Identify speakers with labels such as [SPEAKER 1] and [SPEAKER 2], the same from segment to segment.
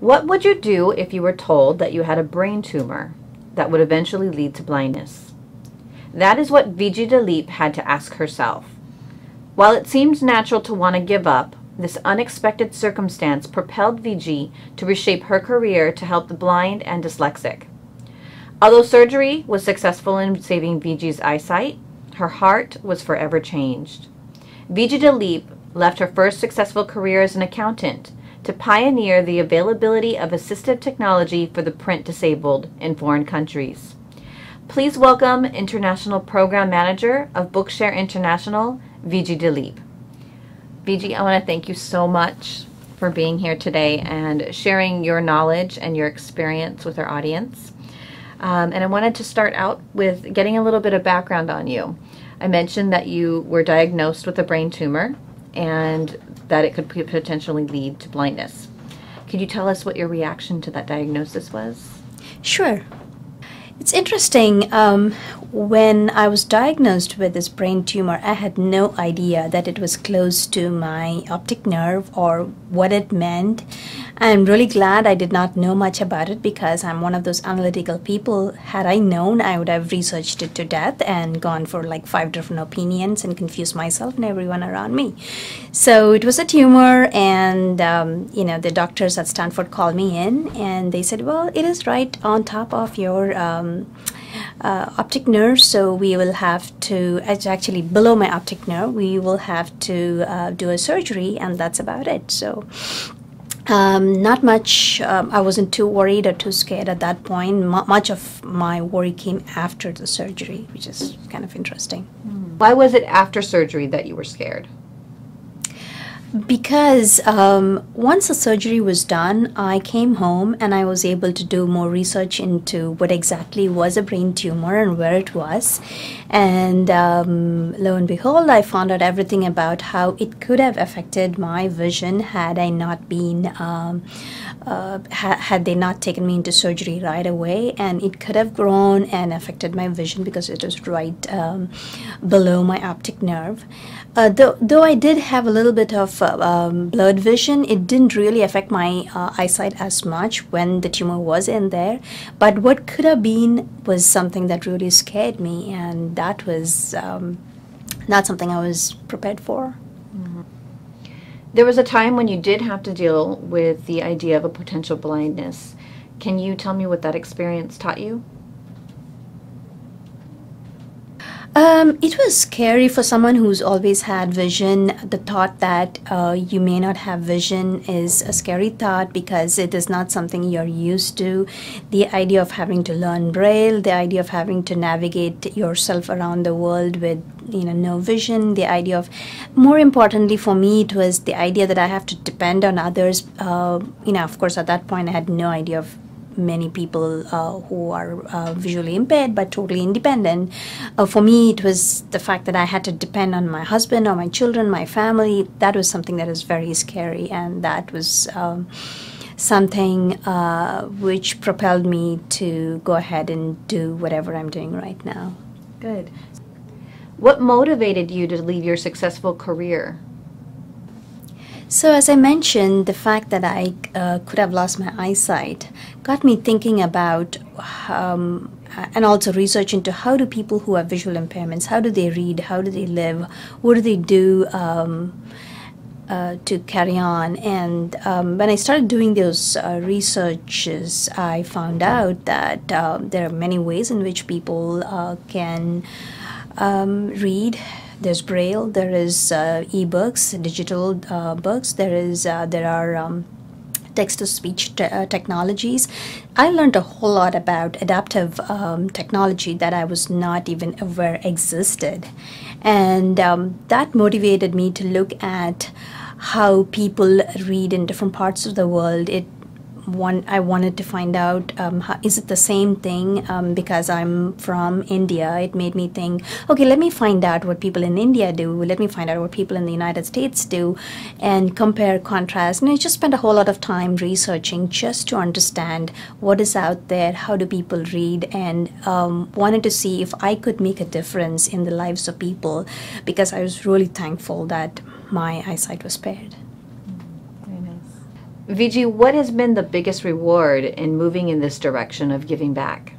[SPEAKER 1] What would you do if you were told that you had a brain tumor that would eventually lead to blindness? That is what Vijay Dilip had to ask herself. While it seemed natural to want to give up, this unexpected circumstance propelled Vijay to reshape her career to help the blind and dyslexic. Although surgery was successful in saving Vijay's eyesight, her heart was forever changed. Vijay Dilip left her first successful career as an accountant to pioneer the availability of assistive technology for the print disabled in foreign countries. Please welcome International Program Manager of Bookshare International, Vijay Dilip. Vijay, I want to thank you so much for being here today and sharing your knowledge and your experience with our audience. And I wanted to start out with getting a little bit of background on you. I mentioned that you were diagnosed with a brain tumor and that it could potentially lead to blindness. Could you tell us what your reaction to that diagnosis was?
[SPEAKER 2] Sure. It's interesting, when I was diagnosed with this brain tumor, I had no idea that it was close to my optic nerve or what it meant. I'm really glad I did not know much about it because I'm one of those analytical people. Had I known, I would have researched it to death and gone for like 5 different opinions and confused myself and everyone around me. So it was a tumor, and the doctors at Stanford called me in and they said, well, it is right on top of your optic nerve, so we will have to, it's actually below my optic nerve, we will have to do a surgery, and that's about it. So not much, I wasn't too worried or too scared at that point. Much of my worry came after the surgery, which is kind of interesting.
[SPEAKER 1] Why was it after surgery that you were scared?
[SPEAKER 2] Because once the surgery was done, I came home and I was able to do more research into what exactly was a brain tumor and where it was. And lo and behold, I found out everything about how it could have affected my vision had I not been, had they not taken me into surgery right away. And it could have grown and affected my vision because it was right below my optic nerve. Though I did have a little bit of blurred vision, it didn't really affect my eyesight as much when the tumor was in there. But what could have been was something that really scared me, and that was not something I was prepared for.
[SPEAKER 1] There was a time when you did have to deal with the idea of a potential blindness. Can you tell me what that experience taught you?
[SPEAKER 2] It was scary for someone who's always had vision. The thought that you may not have vision is a scary thought because it is not something you're used to. The idea of having to learn Braille, the idea of having to navigate yourself around the world with no vision, the idea of, more importantly for me, it was the idea that I have to depend on others. Of course, at that point I had no idea of many people who are visually impaired but totally independent. For me, it was the fact that I had to depend on my husband or my children, my family. That was something that was very scary, and that was something which propelled me to go ahead and do whatever I'm doing right now.
[SPEAKER 1] Good. What motivated you to leave your successful career?
[SPEAKER 2] So as I mentioned, the fact that I could have lost my eyesight got me thinking about and also research into how do people who have visual impairments, how do they read, how do they live, what do they do to carry on. And when I started doing those researches, I found out that there are many ways in which people can read. There's Braille, there is e-books, digital books, there are text-to-speech technologies. I learned a whole lot about adaptive technology that I was not even aware existed. And that motivated me to look at how people read in different parts of the world. I wanted to find out, is it the same thing? Because I'm from India, it made me think, okay, let me find out what people in India do, let me find out what people in the United States do, and compare, contrast. And I just spent a whole lot of time researching just to understand what is out there, how do people read, and wanted to see if I could make a difference in the lives of people, because I was really thankful that my eyesight was spared.
[SPEAKER 1] Viji, what has been the biggest reward in moving in this direction of giving back?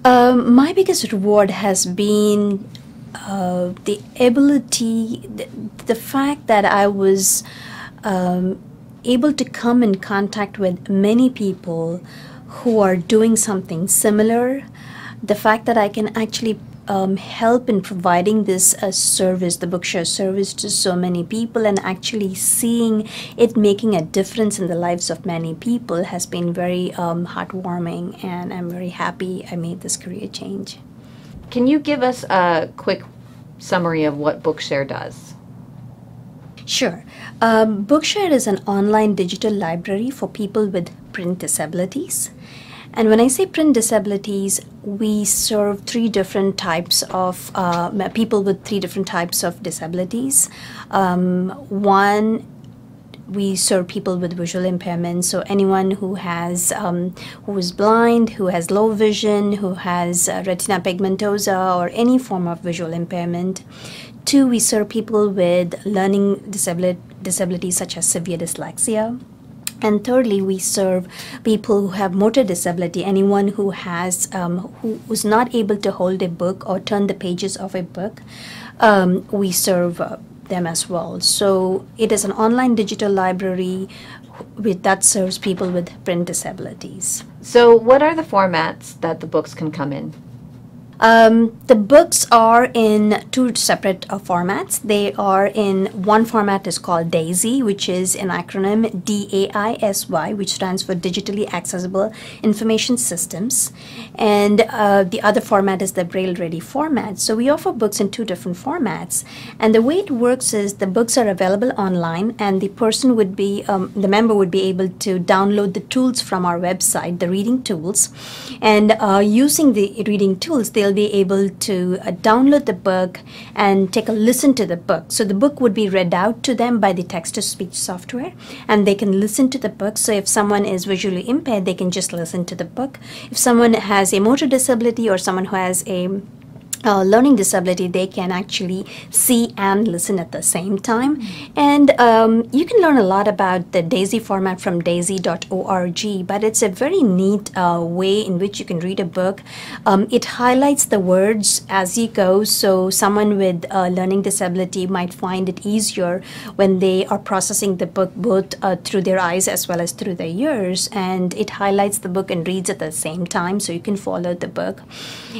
[SPEAKER 2] My biggest reward has been the ability, the fact that I was able to come in contact with many people who are doing something similar. The fact that I can actually help in providing this service, the Bookshare service, to so many people, and actually seeing it making a difference in the lives of many people has been very heartwarming, and I'm very happy I made this career change.
[SPEAKER 1] Can you give us a quick summary of what Bookshare does?
[SPEAKER 2] Sure. Bookshare is an online digital library for people with print disabilities. And when I say print disabilities, we serve three different types of people with three different types of disabilities. One, we serve people with visual impairments, so anyone who has who is blind, who has low vision, who has retina pigmentosa, or any form of visual impairment. Two, we serve people with learning disabilities such as severe dyslexia. And thirdly, we serve people who have motor disability, anyone who has who's not able to hold a book or turn the pages of a book. We serve them as well. So it is an online digital library that serves people with print disabilities.
[SPEAKER 1] So what are the formats that the books can come in?
[SPEAKER 2] The books are in two separate formats. They are in one format is called DAISY, which is an acronym DAISY, which stands for Digitally Accessible Information Systems. And the other format is the Braille Ready format. So we offer books in two different formats. And the way it works is the books are available online, and the person would be, the member would be able to download the tools from our website, the reading tools. And using the reading tools, they'll be able to download the book and take a listen to the book. So the book would be read out to them by the text-to-speech software, and they can listen to the book. So if someone is visually impaired, they can just listen to the book. If someone has a motor disability or someone who has a learning disability, they can actually see and listen at the same time. And you can learn a lot about the DAISY format from daisy.org, but it's a very neat way in which you can read a book. It highlights the words as you go, so someone with a learning disability might find it easier when they are processing the book both through their eyes as well as through their ears, and it highlights the book and reads at the same time, so you can follow the book.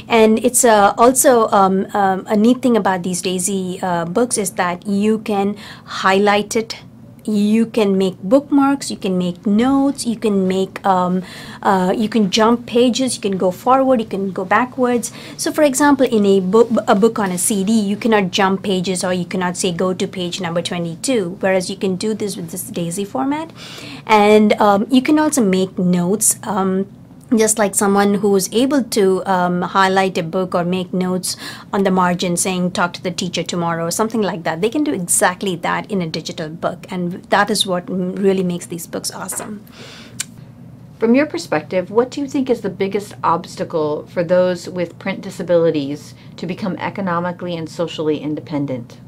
[SPEAKER 2] And it's also a neat thing about these DAISY books is that you can highlight it, you can make bookmarks, you can make notes, you can make you can jump pages, you can go forward, you can go backwards. So for example, in a book on a CD, you cannot jump pages, or you cannot say go to page number 22, whereas you can do this with this DAISY format. And you can also make notes, just like someone who is able to highlight a book or make notes on the margin saying talk to the teacher tomorrow or something like that. They can do exactly that in a digital book, and that is what really makes these books awesome.
[SPEAKER 1] From your perspective, what do you think is the biggest obstacle for those with print disabilities to become economically and socially independent?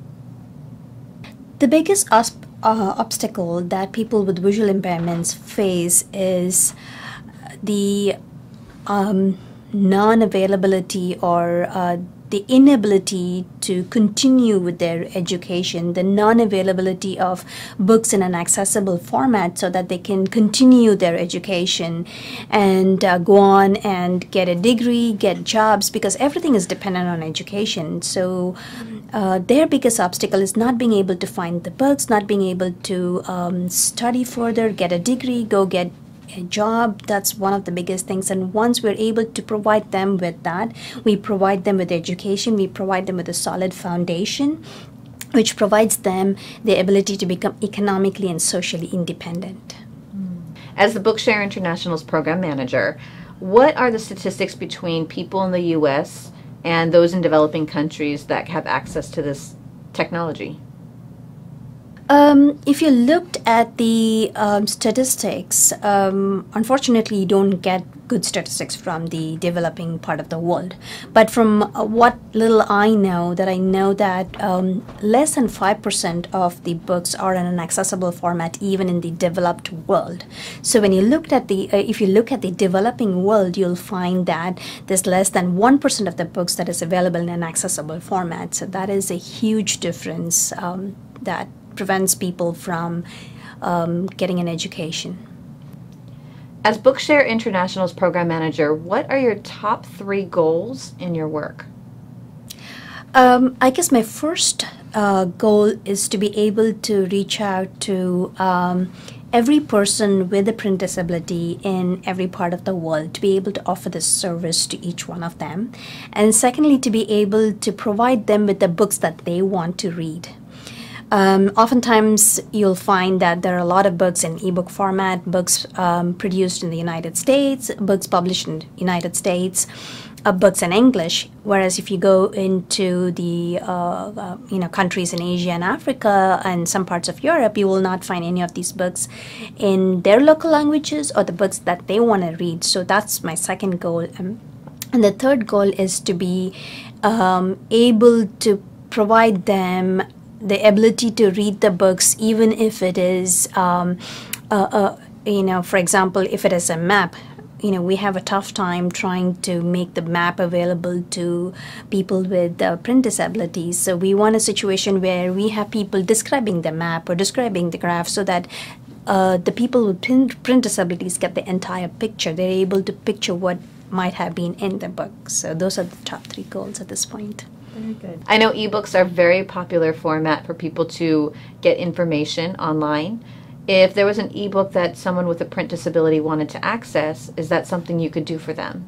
[SPEAKER 2] The biggest obstacle that people with visual impairments face is the non-availability or the inability to continue with their education, the non-availability of books in an accessible format so that they can continue their education and go on and get a degree, get jobs, because everything is dependent on education. So their biggest obstacle is not being able to find the books, not being able to study further, get a degree, go get a job. That's one of the biggest things. And once we're able to provide them with that, we provide them with education, we provide them with a solid foundation, which provides them the ability to become economically and socially independent.
[SPEAKER 1] As the Bookshare International's program manager, what are the statistics between people in the U.S. and those in developing countries that have access to this technology?
[SPEAKER 2] If you looked at the statistics, unfortunately, you don't get good statistics from the developing part of the world. But from what little I know that less than 5% of the books are in an accessible format, even in the developed world. So when you looked at the, if you look at the developing world, you'll find that there's less than 1% of the books that is available in an accessible format. So that is a huge difference that prevents people from getting an education.
[SPEAKER 1] As Bookshare International's program manager, what are your top 3 goals in your work?
[SPEAKER 2] I guess my first goal is to be able to reach out to every person with a print disability in every part of the world, to be able to offer this service to each one of them. And secondly, to be able to provide them with the books that they want to read. Oftentimes you'll find that there are a lot of books in ebook format, books produced in the United States, books published in the United States, books in English. Whereas if you go into the countries in Asia and Africa and some parts of Europe, you will not find any of these books in their local languages or the books that they want to read. So that's my second goal. And the third goal is to be able to provide them the ability to read the books, even if it is, for example, if it is a map. We have a tough time trying to make the map available to people with print disabilities. So we want a situation where we have people describing the map or describing the graph, so that the people with print disabilities get the entire picture. They're able to picture what might have been in the book. So those are the top 3 goals at this point.
[SPEAKER 1] Very good. I know ebooks are a very popular format for people to get information online. If there was an ebook that someone with a print disability wanted to access, is that something you could do for them?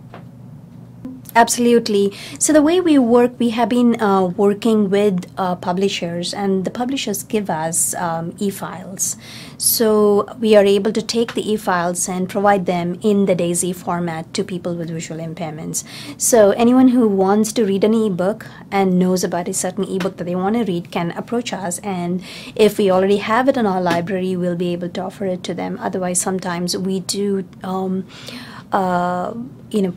[SPEAKER 2] Absolutely. So the way we work, we have been working with publishers, and the publishers give us e-files. So we are able to take the e-files and provide them in the DAISY format to people with visual impairments. So anyone who wants to read an ebook and knows about a certain ebook that they want to read can approach us, and if we already have it in our library, we'll be able to offer it to them. Otherwise, sometimes we do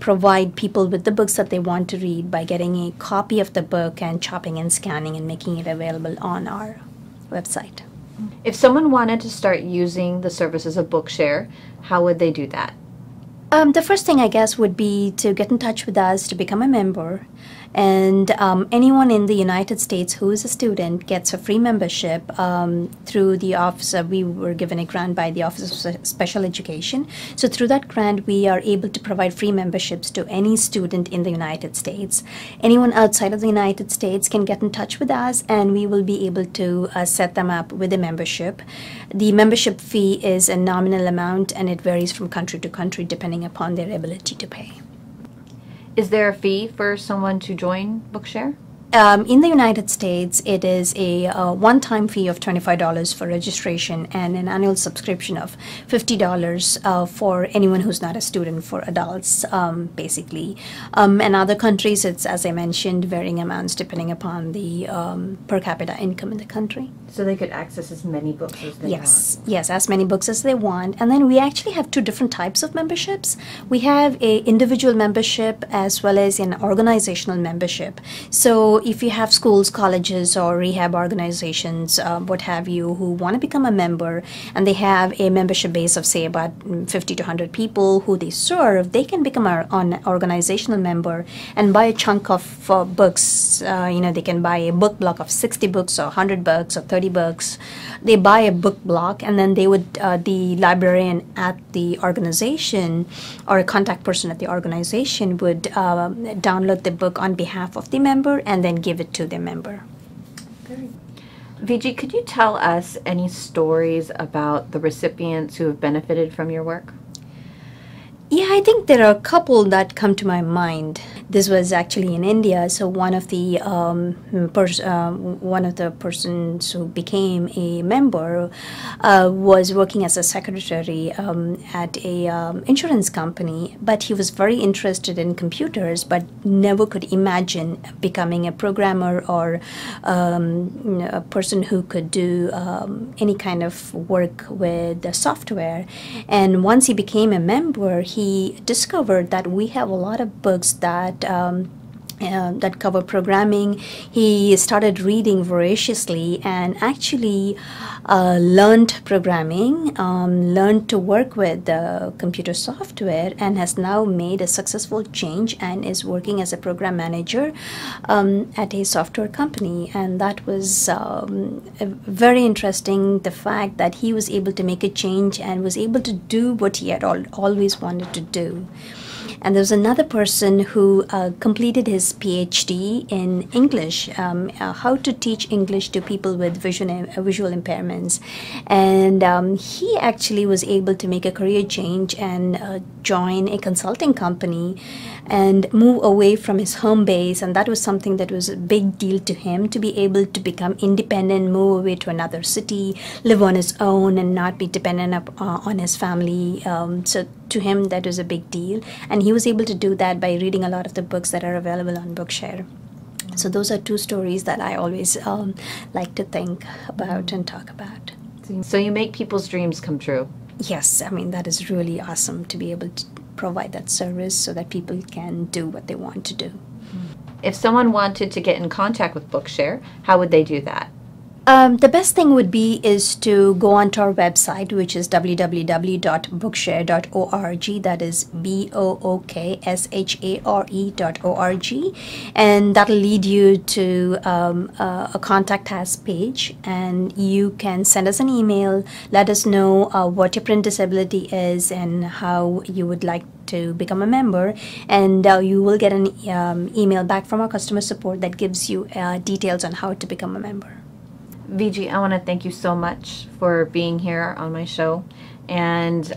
[SPEAKER 2] provide people with the books that they want to read by getting a copy of the book and chopping and scanning and making it available on our website.
[SPEAKER 1] If someone wanted to start using the services of Bookshare, how would they do that?
[SPEAKER 2] The first thing, I guess, would be to get in touch with us to become a member. And anyone in the United States who is a student gets a free membership through the office. We were given a grant by the Office of Special Education. So through that grant, we are able to provide free memberships to any student in the United States. Anyone outside of the United States can get in touch with us, and we will be able to set them up with a membership. The membership fee is a nominal amount, and it varies from country to country depending upon their ability to pay.
[SPEAKER 1] Is there a fee for someone to join Bookshare?
[SPEAKER 2] In the United States, it is a one-time fee of $25 for registration and an annual subscription of $50 for anyone who's not a student, for adults, basically. In other countries, it's, as I mentioned, varying amounts depending upon the per capita income in the country.
[SPEAKER 1] So they could access as many books as they want?
[SPEAKER 2] Yes, as many books as they want. And then we actually have 2 different types of memberships. We have a individual membership as well as an organizational membership. So if you have schools, colleges, or rehab organizations, what have you, who want to become a member, and they have a membership base of, say, about 50 to 100 people who they serve, they can become an organizational member and buy a chunk of books. They can buy a book block of 60 books or 100 books or 30 books. They buy a book block, and then they would, the librarian at the organization or a contact person at the organization would download the book on behalf of the member and then give it to the member.
[SPEAKER 1] Vijay, could you tell us any stories about the recipients who have benefited from your work?
[SPEAKER 2] Yeah, I think there are a couple that come to my mind. This was actually in India. So one of the persons who became a member was working as a secretary at a insurance company, but he was very interested in computers, but never could imagine becoming a programmer or a person who could do any kind of work with the software. And once he became a member, he discovered that we have a lot of books that that cover programming. He started reading voraciously and actually learned programming, learned to work with computer software, and has now made a successful change and is working as a program manager at a software company. And that was very interesting, the fact that he was able to make a change and was able to do what he had always wanted to do. And there was another person who completed his PhD in English, how to teach English to people with visual impairments. And he actually was able to make a career change and join a consulting company and move away from his home base. And that was something that was a big deal to him, to be able to become independent, move away to another city, live on his own, and not be dependent on his family. So to him, that was a big deal. And he was able to do that by reading a lot of the books that are available on Bookshare. So those are two stories that I always like to think about and talk about.
[SPEAKER 1] So you make people's dreams come true.
[SPEAKER 2] Yes, I mean, that is really awesome to be able to provide that service so that people can do what they want to do.
[SPEAKER 1] If someone wanted to get in contact with Bookshare, how would they do that?
[SPEAKER 2] The best thing would be is to go onto our website, which is www.bookshare.org. That is BOOKSHARE.org, and that'll lead you to a contact us page, and you can send us an email, let us know what your print disability is and how you would like to become a member, and you will get an email back from our customer support that gives you details on how to become a member.
[SPEAKER 1] Viji, I want to thank you so much for being here on my show. And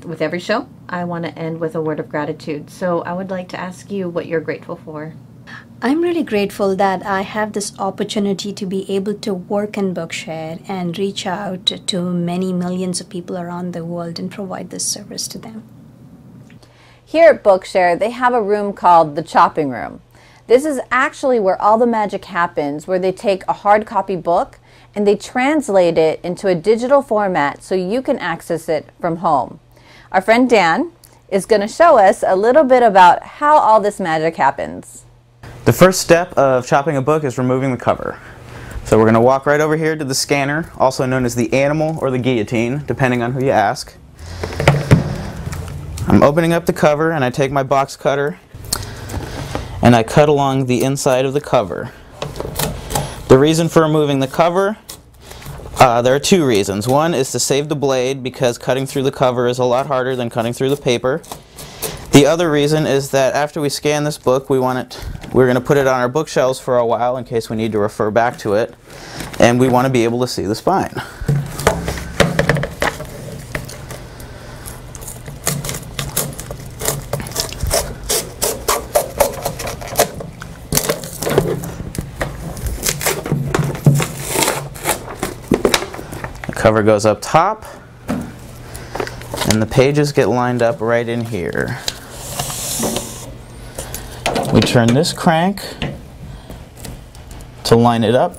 [SPEAKER 1] with every show, I want to end with a word of gratitude. So I would like to ask you what you're grateful for.
[SPEAKER 2] I'm really grateful that I have this opportunity to be able to work in Bookshare and reach out to many millions of people around the world and provide this service to them.
[SPEAKER 1] Here at Bookshare, they have a room called the Chopping Room. This is actually where all the magic happens, where they take a hard copy book and they translate it into a digital format so you can access it from home. Our friend Dan is going to show us a little bit about how all this magic happens.
[SPEAKER 3] The first step of chopping a book is removing the cover. So we're going to walk right over here to the scanner, also known as the animal or the guillotine, depending on who you ask. I'm opening up the cover and I take my box cutter and I cut along the inside of the cover. The reason for removing the cover, there are two reasons. One is to save the blade, because cutting through the cover is a lot harder than cutting through the paper. The other reason is that after we scan this book, we're going to put it on our bookshelves for a while in case we need to refer back to it, and we want to be able to see the spine. Cover goes up top, and the pages get lined up right in here. We turn this crank to line it up.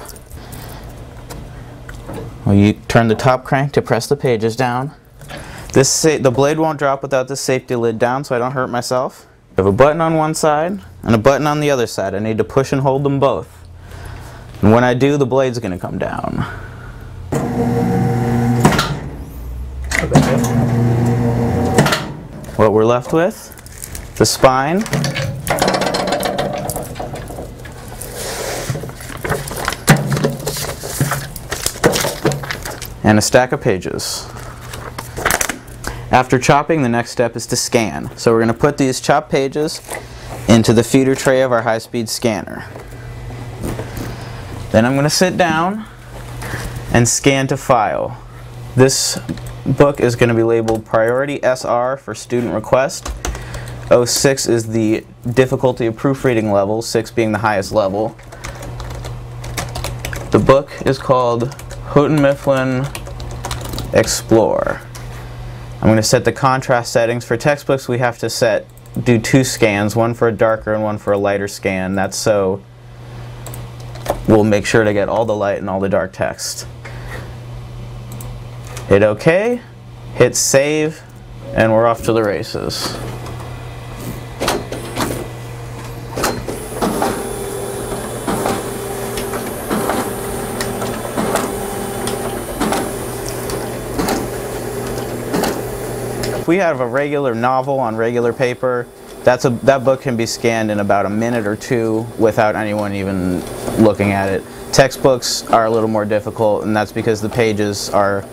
[SPEAKER 3] We turn the top crank to press the pages down. The blade won't drop without the safety lid down, so I don't hurt myself. I have a button on one side and a button on the other side. I need to push and hold them both. And when I do, the blade's going to come down. What we're left with, the spine, and a stack of pages. After chopping, the next step is to scan. So we're going to put these chopped pages into the feeder tray of our high-speed scanner. Then I'm going to sit down and scan to file. This book is going to be labeled Priority SR for student request. 06 is the difficulty of proofreading level, 6 being the highest level. The book is called Houghton Mifflin Explore. I'm going to set the contrast settings. For textbooks, we have to do 2 scans, one for a darker and one for a lighter scan. That's so we'll make sure to get all the light and all the dark text. Hit OK, hit save, and we're off to the races. If we have a regular novel on regular paper, that book can be scanned in about a minute or 2 without anyone even looking at it. Textbooks are a little more difficult, and that's because the pages are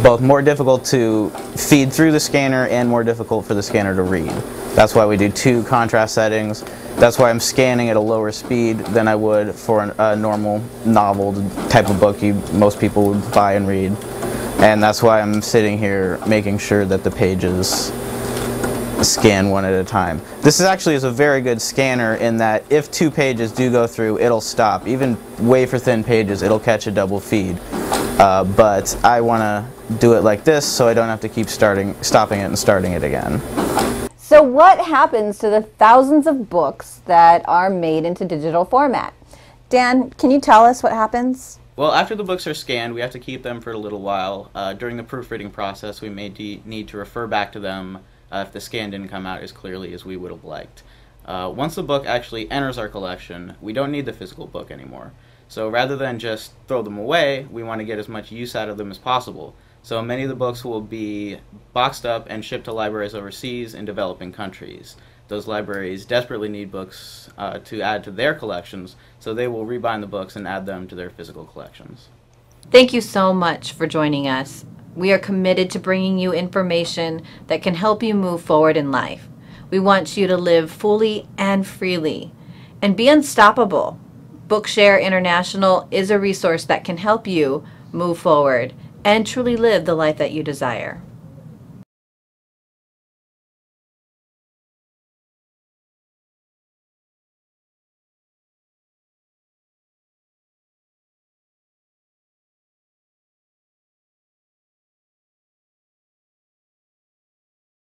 [SPEAKER 3] both more difficult to feed through the scanner and more difficult for the scanner to read. That's why we do 2 contrast settings. That's why I'm scanning at a lower speed than I would for a normal novel type of book most people would buy and read. And that's why I'm sitting here making sure that the pages scan one at a time. This is a very good scanner in that if 2 pages do go through, it'll stop. Even wafer thin pages, it'll catch a double feed. But I want to do it like this so I don't have to keep stopping it and starting it again.
[SPEAKER 4] So what happens to the thousands of books that are made into digital format? Dan, can you tell us what happens?
[SPEAKER 3] Well, after the books are scanned, we have to keep them for a little while. During the proofreading process, we may need to refer back to them if the scan didn't come out as clearly as we would have liked. Once the book actually enters our collection, we don't need the physical book anymore. So rather than just throw them away, we want to get as much use out of them as possible. So many of the books will be boxed up and shipped to libraries overseas in developing countries. Those libraries desperately need books to add to their collections, so they will rebind the books and add them to their physical collections.
[SPEAKER 1] Thank you so much for joining us. We are committed to bringing you information that can help you move forward in life. We want you to live fully and freely and be unstoppable. Bookshare International is a resource that can help you move forward and truly live the life that you desire.